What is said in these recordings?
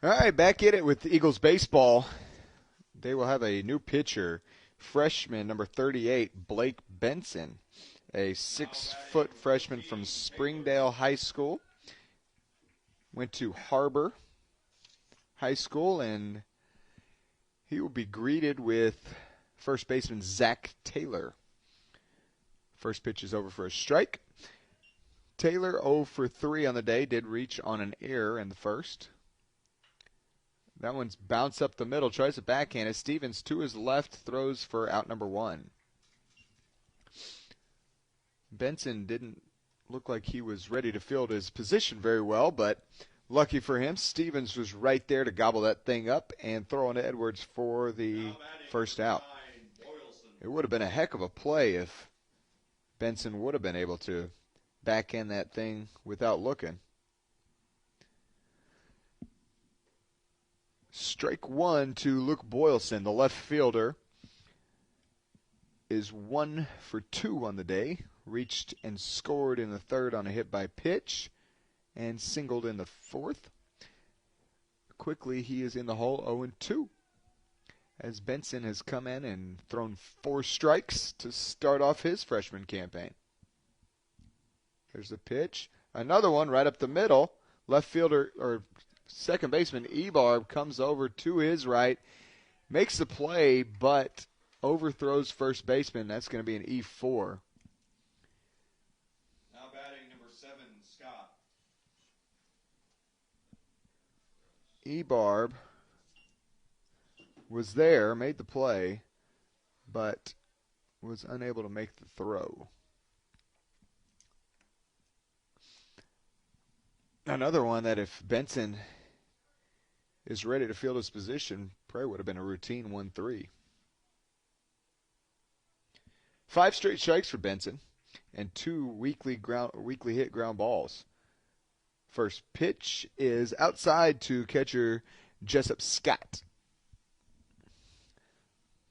All right, back at it with Eagles baseball. They will have a new pitcher, freshman number 38, Blake Benson, a 6-foot freshman from Springdale High School. Went to Harbor High School, and he will be greeted with first baseman Zach Taylor. First pitch is over for a strike. Taylor 0 for 3 on the day, did reach on an error in the first. That one's bounced up the middle, tries a backhand as Stevens to his left throws for out number 1. Benson didn't look like he was ready to field his position very well, but lucky for him, Stevens was right there to gobble that thing up and throw on to Edwards for the first out. It would have been a heck of a play if Benson would have been able to backhand that thing without looking. Strike one to Luke Boylston, the left fielder, is 1 for 2 on the day. Reached and scored in the third on a hit by pitch and singled in the fourth. Quickly, he is in the hole 0-2 as Benson has come in and thrown 4 strikes to start off his freshman campaign. There's the pitch. Another one right up the middle. Left fielder or second baseman Ebarb comes over to his right, makes the play, but overthrows first baseman. That's going to be an E4. Now batting number 7, Scott. Ebarb was there, made the play, but was unable to make the throw. Another one that if Benson is ready to field his position, probably would have been a routine 1-3. 5 straight strikes for Benson and 2 weekly hit ground balls. First pitch is outside to catcher Jessup Scott.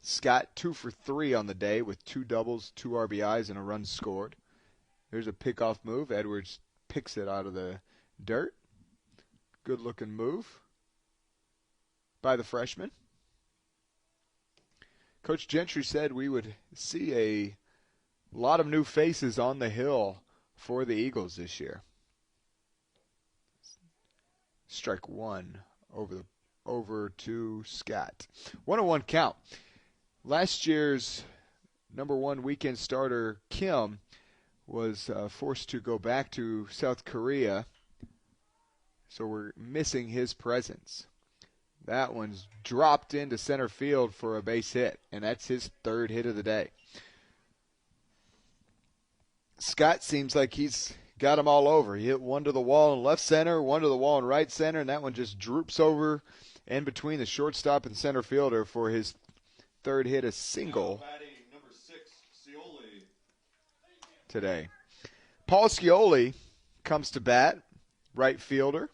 Scott 2 for 3 on the day with 2 doubles, 2 RBIs, and a run scored. There's a pickoff move. Edwards picks it out of the dirt. Good looking move by the freshman. Coach Gentry said we would see a lot of new faces on the hill for the Eagles this year. Strike one over to Scott. 1-1 count. Last year's number 1 weekend starter, Kim, was forced to go back to South Korea, so we're missing his presence. That one's dropped into center field for a base hit, and that's his 3rd hit of the day. Scott seems like he's got them all over. He hit one to the wall in left center, one to the wall in right center, and that one just droops over in between the shortstop and center fielder for his 3rd hit, a single. Now batting number 6, Scioli. Today. Paul Scioli comes to bat, right fielder.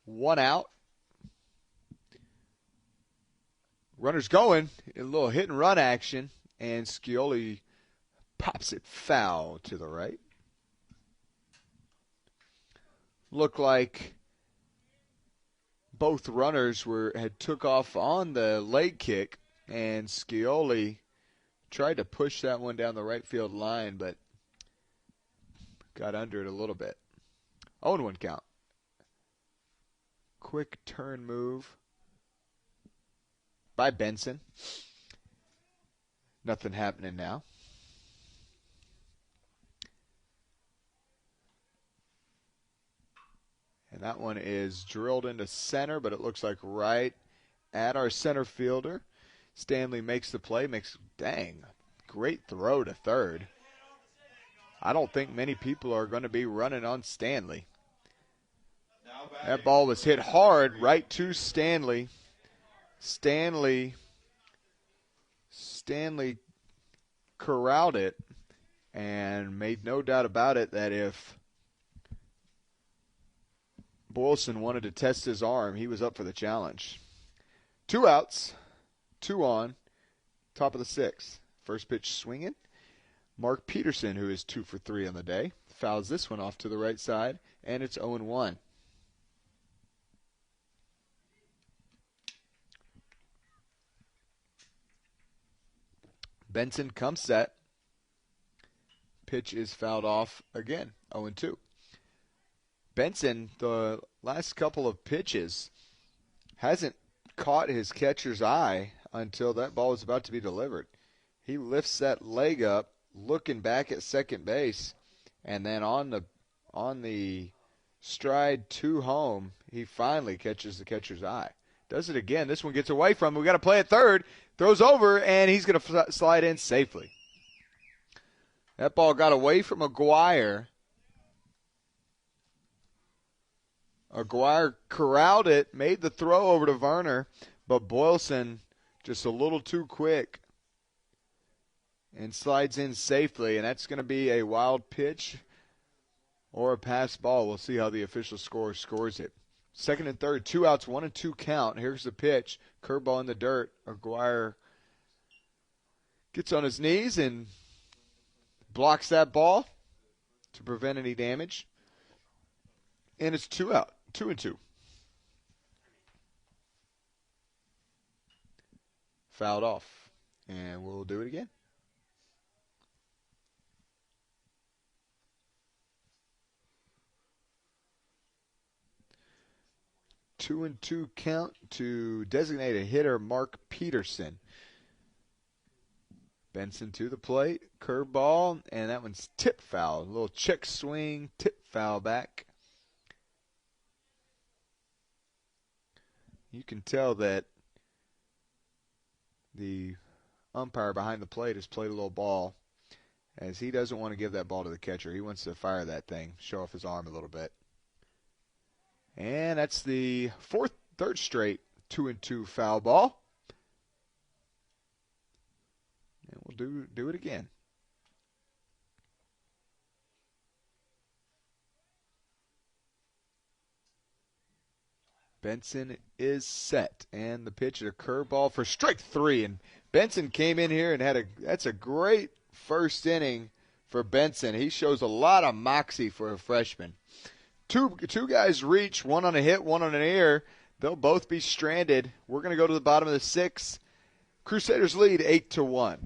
One out. Runners going. A little hit and run action. And Scioli pops it foul to the right. Looked like both runners had took off on the leg kick. And Scioli tried to push that one down the right field line, but got under it a little bit. 0-1 count. Quick turn move by Benson. Nothing happening now. And that one is drilled into center, but it looks like right at our center fielder. Stanley makes the play, great throw to third. I don't think many people are going to be running on Stanley. That ball was hit hard right to Stanley. Stanley corralled it and made no doubt about it that if Boylston wanted to test his arm, he was up for the challenge. 2 outs, 2 on, top of the 6th. First pitch swinging. Mark Peterson, who is 2 for 3 on the day, fouls this one off to the right side, and it's 0-1. Benson comes set. Pitch is fouled off again, 0-2. Benson, the last couple of pitches, hasn't caught his catcher's eye until that ball was about to be delivered. He lifts that leg up, looking back at second base, and then on the stride to home, he finally catches the catcher's eye. Does it again. This one gets away from him. We got to play at third. Throws over, and he's going to slide in safely. That ball got away from Aguirre. Aguirre corralled it, made the throw over to Werner, but Boylston just a little too quick and slides in safely, and that's going to be a wild pitch or a pass ball. We'll see how the official scorer scores it. Second and third, 2 outs, 1-2 count. Here's the pitch. Curveball in the dirt. Aguirre gets on his knees and blocks that ball to prevent any damage. And it's 2 out, 2-2. Fouled off. And we'll do it again. Two and two count to designate a hitter, Mark Peterson. Benson to the plate, curveball, and that one's tip foul. A little check swing, tip foul back. You can tell that the umpire behind the plate has played a little ball, as he doesn't want to give that ball to the catcher. He wants to fire that thing, show off his arm a little bit. And that's the third straight 2-2 foul ball. And we'll do it again. Benson is set, and the pitch is a curveball for strike 3. And Benson came in here and that's a great first inning for Benson. He shows a lot of moxie for a freshman. Two guys reach, one on a hit, one on an error. They'll both be stranded. We're going to go to the bottom of the 6th. Crusaders lead 8-1.